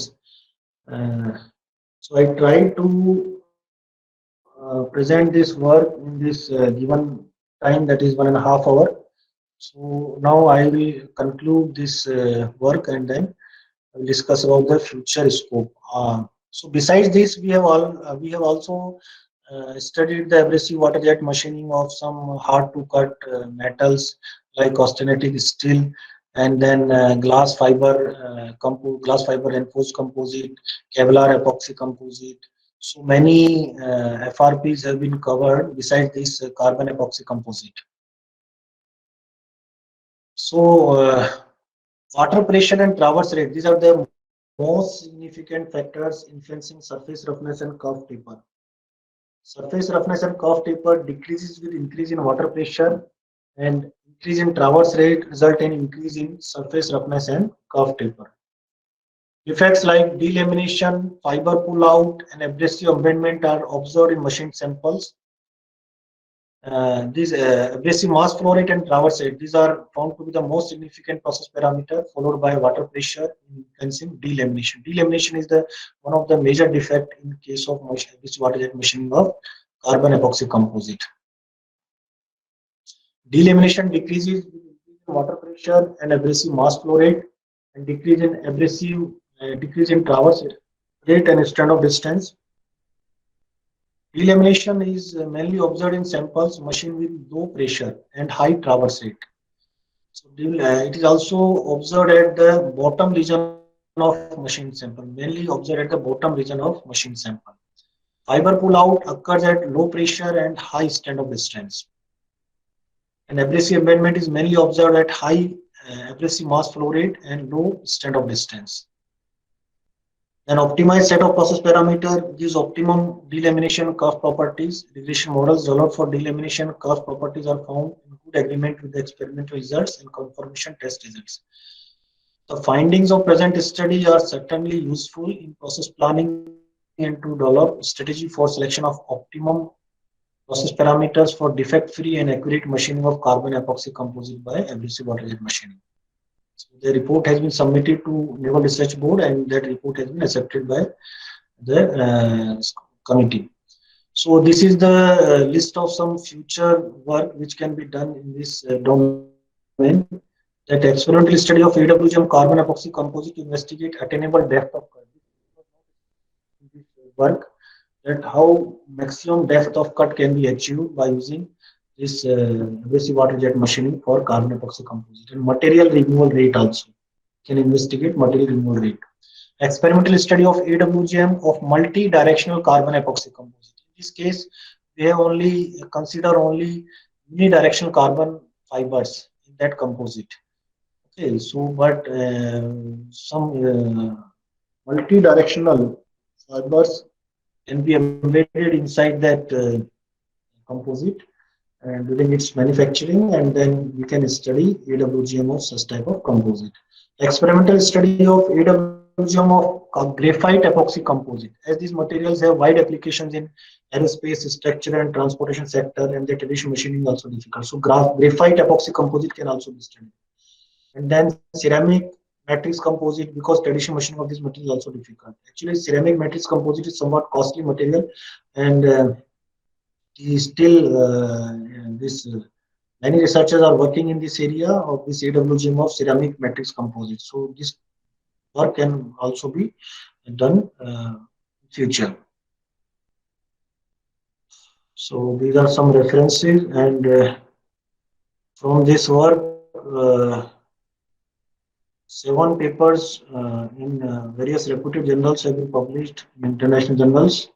So I tried to present this work in this given time, that is 1.5 hours. So now I will conclude this work, and then I will discuss about the future scope. So besides this, we have also studied the abrasive water jet machining of some hard to cut metals like austenitic steel, and then glass fiber reinforced composite, Kevlar epoxy composite. So many FRPs have been covered besides this carbon epoxy composite. So water pressure and traverse rate, these are the most significant factors influencing surface roughness and curve taper. Surface roughness and curve taper decreases with increase in water pressure, and increase in traverse rate result in increase in surface roughness and curve taper. Effects like delamination, fiber pull out, and abrasive embedment are observed in machine samples. These abrasive mass flow rate and traverse rate, these are found to be the most significant process parameter, followed by water pressure in delamination. Delamination is one of the major defect in case of water jet machining of carbon epoxy composite. Delamination decreases with increase in water pressure and abrasive mass flow rate, and decrease in traverse rate and standoff distance. Delamination is mainly observed in samples machined with low pressure and high traverse rate. So it is also observed at the bottom region of machine sample, mainly observed at the bottom region of machine sample. Fiber pull out occurs at low pressure and high standoff distance. And abrasive embedment is mainly observed at high abrasive mass flow rate and low standoff distance. An optimized set of process parameter gives optimum delamination curve properties. Regression models developed for delamination curve properties are found in good agreement with the experimental results and confirmation test results. The findings of present study are certainly useful in process planning and to develop strategy for selection of optimum process parameters for defect-free and accurate machining of carbon epoxy composite by abrasive water jet machining. So the report has been submitted to Naval Research Board, and that report has been accepted by the committee. So this is the list of some future work which can be done in this domain. That experimental study of AWGM carbon epoxy composite to investigate attainable depth of cut. This work, that how maximum depth of cut can be achieved by using this abrasive water jet machining for carbon epoxy composite, and material removal rate also can investigate material removal rate. Experimental study of AWGM of multi-directional carbon epoxy composite. In this case, we have only consider only unidirectional carbon fibers in that composite. Okay, so but some multi-directional fibers can be embedded inside that composite and during its manufacturing, and then we can study AWGM of such type of composite. Experimental study of AWGM of graphite epoxy composite, as these materials have wide applications in aerospace, structure and transportation sector, and the traditional machining also difficult. So graphite epoxy composite can also be studied. And then ceramic matrix composite, because traditional machining of this material is also difficult. Actually, ceramic matrix composite is somewhat costly material, and is still this many researchers are working in this area of this AWGM of ceramic matrix composite. So this work can also be done in future. So these are some references, and from this work, 7 papers in various reputed journals have been published in international journals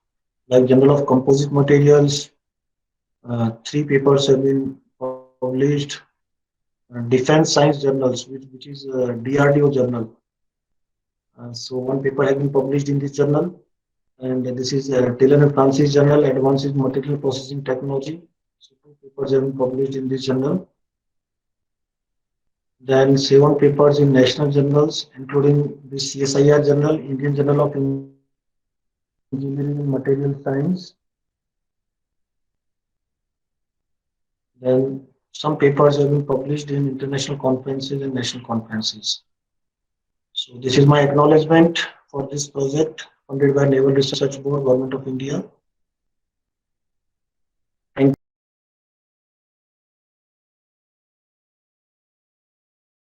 like Journal of Composite Materials. 3 papers have been published. Defense Science Journals, which is DRDO journal. So one paper has been published in this journal, and this is Taylor and Francis Journal, Advanced Material Processing Technology. So 2 papers have been published in this journal. Then 7 papers in national journals, including the CSIR Journal, Indian Journal of Engineering and Material Science. Then some papers have been published in international conferences and national conferences. So this is my acknowledgement for this project funded by Naval Research Board, Government of India.